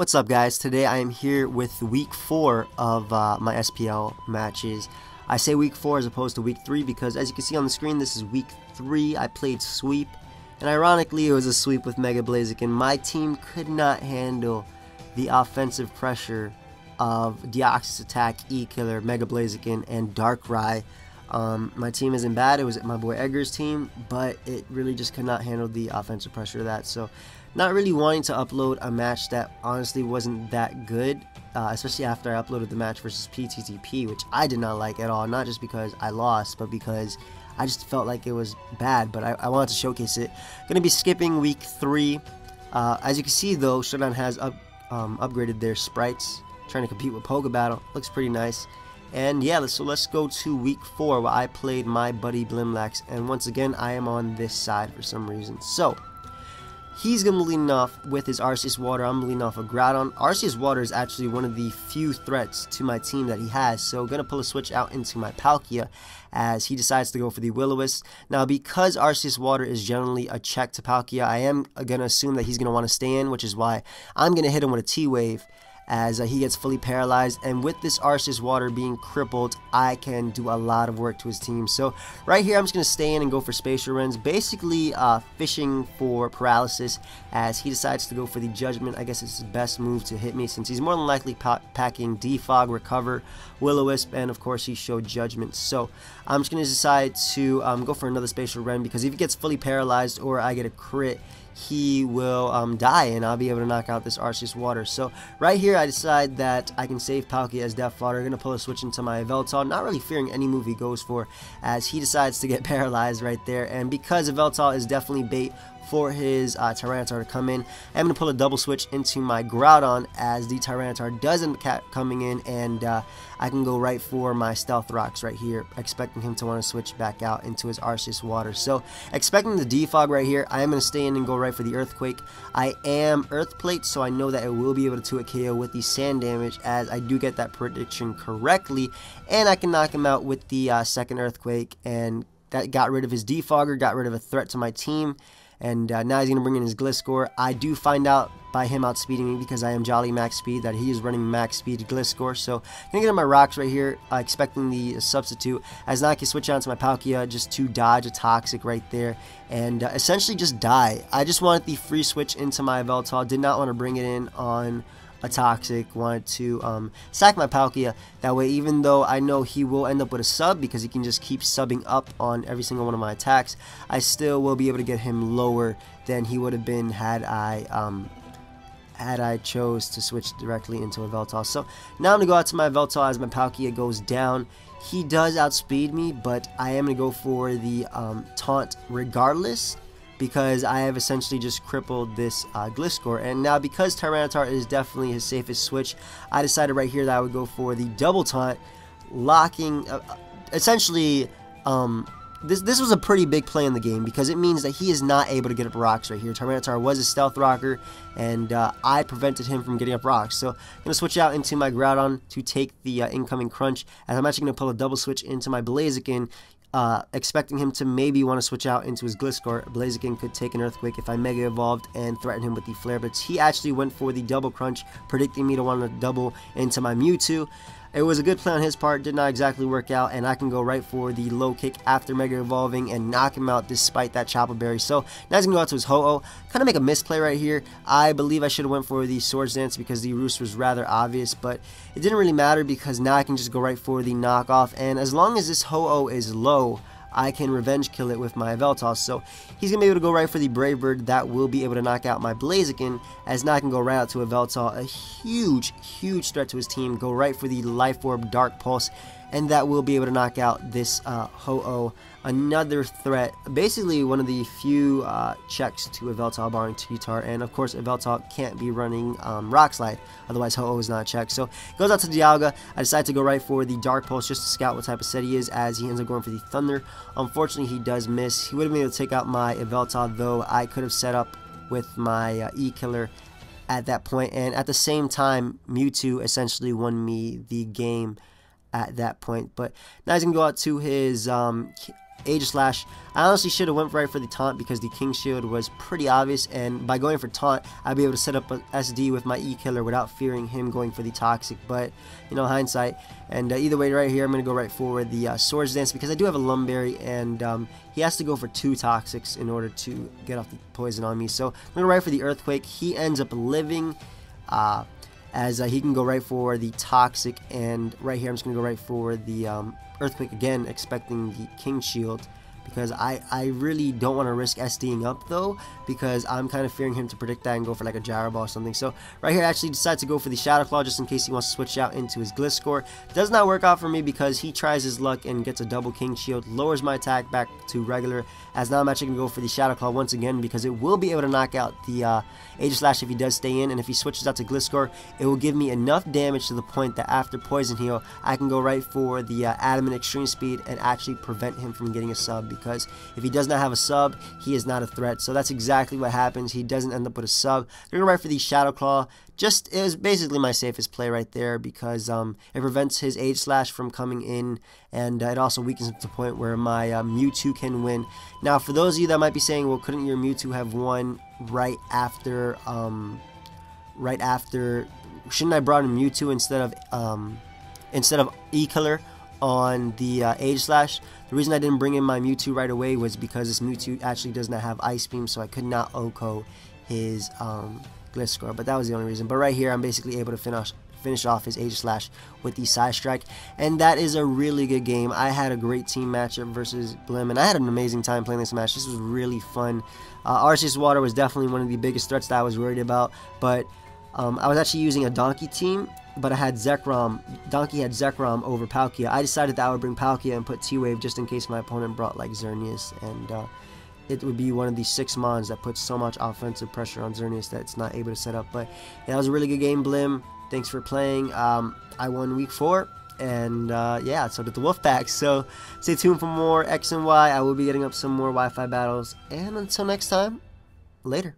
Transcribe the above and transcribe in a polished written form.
What's up, guys? Today I am here with week 4 of my SPL matches. I say week 4 as opposed to week 3 because, as you can see on the screen, this is week 3. I played sweep, and ironically it was a sweep with Mega Blaziken. My team could not handle the offensive pressure of Deoxys Attack, E-Killer, Mega Blaziken, and Darkrai. My team isn't bad. It was my boy Edgar's team, but it really just could not handle the offensive pressure of that. So not really wanting to upload a match that honestly wasn't that good, especially after I uploaded the match versus PTTP, which I did not like at all. Not just because I lost, but because I just felt like it was bad, but I wanted to showcase it. Going to be skipping week 3. As you can see, though, Showdown has upgraded their sprites, trying to compete with Poke Battle. Looks pretty nice. And yeah, so let's go to week 4 where I played my buddy Blimlax, and once again I am on this side for some reason. So he's going to be leading off with his Arceus Water. I'm leading off a Groudon. Arceus Water is actually one of the few threats to my team that he has, so going to pull a switch out into my Palkia as he decides to go for the Will-O-Wisp. Now, because Arceus Water is generally a check to Palkia, I am going to assume that he's going to want to stay in, which is why I'm going to hit him with a T-Wave as he gets fully paralyzed. And with this Arceus Water being crippled, I can do a lot of work to his team. So right here I'm just going to stay in and go for Spatial Rends, basically fishing for paralysis as he decides to go for the Judgment. I guess it's his best move to hit me since he's more than likely packing Defog, Recover, Will-O-Wisp, and of course he showed Judgment. So I'm just going to decide to go for another Spatial Rend, because if he gets fully paralyzed or I get a crit, he will die and I'll be able to knock out this Arceus Water. So right here I decide that I can save Palkia as Death Fodder. Going to pull a switch into my Yveltal, not really fearing any move he goes for as he decides to get paralyzed right there. And because Yveltal is definitely bait for his Tyranitar to come in, I'm going to pull a double switch into my Groudon as the Tyranitar doesn't coming in, and I can go right for my Stealth Rocks right here, expecting him to want to switch back out into his Arceus Water. So expecting the Defog right here, I am going to stay in and go right for the Earthquake. I am Earth Plate, so I know that it will be able to 2-hit KO with the sand damage, as I do get that prediction correctly, and I can knock him out with the second Earthquake, and that got rid of his Defogger, got rid of a threat to my team. And now he's going to bring in his Gliscor. I do find out by him outspeeding me, because I am Jolly Max Speed, that he is running Max Speed Gliscor. So I'm going to get on my rocks right here, expecting the substitute, as now I can switch on to my Palkia just to dodge a Toxic right there and essentially just die. I just wanted the free switch into my Yveltal, did not want to bring it in on a Toxic, wanted to sack my Palkia. That way, even though I know he will end up with a sub because he can just keep subbing up on every single one of my attacks, I still will be able to get him lower than he would have been had I chose to switch directly into a Yveltal. So now I'm going to go out to my Yveltal as my Palkia goes down. He does outspeed me, but I am going to go for the taunt regardless, because I have essentially just crippled this Gliscor. And now, because Tyranitar is definitely his safest switch, I decided right here that I would go for the double taunt, locking, essentially, this was a pretty big play in the game, because it means that he is not able to get up rocks right here. Tyranitar was a Stealth Rocker, and I prevented him from getting up rocks. So I'm going to switch out into my Groudon to take the incoming Crunch, as I'm actually going to pull a double switch into my Blaziken, expecting him to maybe want to switch out into his Gliscor. Blaziken could take an Earthquake if I Mega Evolved and threaten him with the Flare, but he actually went for the double Crunch, predicting me to want to double into my Mewtwo. It was a good play on his part, did not exactly work out, and I can go right for the low kick after Mega Evolving and knock him out despite that Chopper Berry. So now he's going to go out to his Ho-Oh. Kind of make a misplay right here. I believe I should have went for the Swords Dance because the Roost was rather obvious, but it didn't really matter because now I can just go right for the knockoff, and as long as this Ho-Oh is low, I can revenge kill it with my Yveltal. So he's going to be able to go right for the Brave Bird. That will be able to knock out my Blaziken, as now I can go right out to Yveltal. A huge threat to his team. Go right for the Life Orb Dark Pulse, and that will be able to knock out this Ho-Oh. Another threat, basically one of the few checks to Yveltal barring T-Tar, and of course Yveltal can't be running Rock Slide, otherwise Ho-Oh is not a check. So goes out to Dialga. I decide to go right for the Dark Pulse just to scout what type of set he is, as he ends up going for the Thunder. Unfortunately, he does miss. He would have been able to take out my Yveltal, though I could have set up with my E-Killer at that point, and at the same time Mewtwo essentially won me the game at that point. But now he's going to go out to his Aegislash. I honestly should have went right for the taunt because the King Shield was pretty obvious, and by going for taunt, I'd be able to set up a SD with my E-Killer without fearing him going for the Toxic, but, you know, hindsight. And either way, right here, I'm going to go right for the Swords Dance because I do have a Lumberry, and he has to go for 2 Toxics in order to get off the poison on me. So I'm going to go right for the Earthquake. He ends up living, as he can go right for the Toxic, and right here I'm just going to go right for the Earthquake again, expecting the King Shield, because I really don't want to risk SDing up though, because I'm kind of fearing him to predict that and go for like a Gyro Ball or something. So right here I actually decide to go for the Shadow Claw just in case he wants to switch out into his Gliscor. Does not work out for me because he tries his luck and gets a double King Shield, lowers my attack back to regular, as now I'm actually going to go for the Shadow Claw once again because it will be able to knock out the Aegislash if he does stay in, and if he switches out to Gliscor, it will give me enough damage to the point that after Poison Heal, I can go right for the Adamant Extreme Speed and actually prevent him from getting a sub, because if he does not have a sub, he is not a threat. So that's exactly what happens. He doesn't end up with a sub. I'm going to go right for the Shadow Claw. It is basically my safest play right there because it prevents his Aegislash from coming in, and it also weakens him to the point where my Mewtwo can win. Now, for those of you that might be saying, well, couldn't your Mewtwo have won right after, shouldn't I brought in Mewtwo instead of E-Killer on the Aegislash? The reason I didn't bring in my Mewtwo right away was because this Mewtwo actually does not have Ice Beam, so I could not OHKO his Gliscor, but that was the only reason. But right here, I'm basically able to finish off his Aegislash with the Side Strike, and that is a really good game. I had a great team matchup versus Blim, and I had an amazing time playing this match. This was really fun. Arceus Water was definitely one of the biggest threats that I was worried about, but I was actually using a Donkey team, but I had Zekrom. Donkey had Zekrom over Palkia. I decided that I would bring Palkia and put T-Wave just in case my opponent brought like Xerneas, and it would be one of these 6 mons that puts so much offensive pressure on Xerneas that it's not able to set up. But yeah, that was a really good game, Blim. Thanks for playing. I won week 4, and yeah, so did the Wolfpack. So stay tuned for more X and Y. I will be getting up some more Wi-Fi battles, and until next time, later.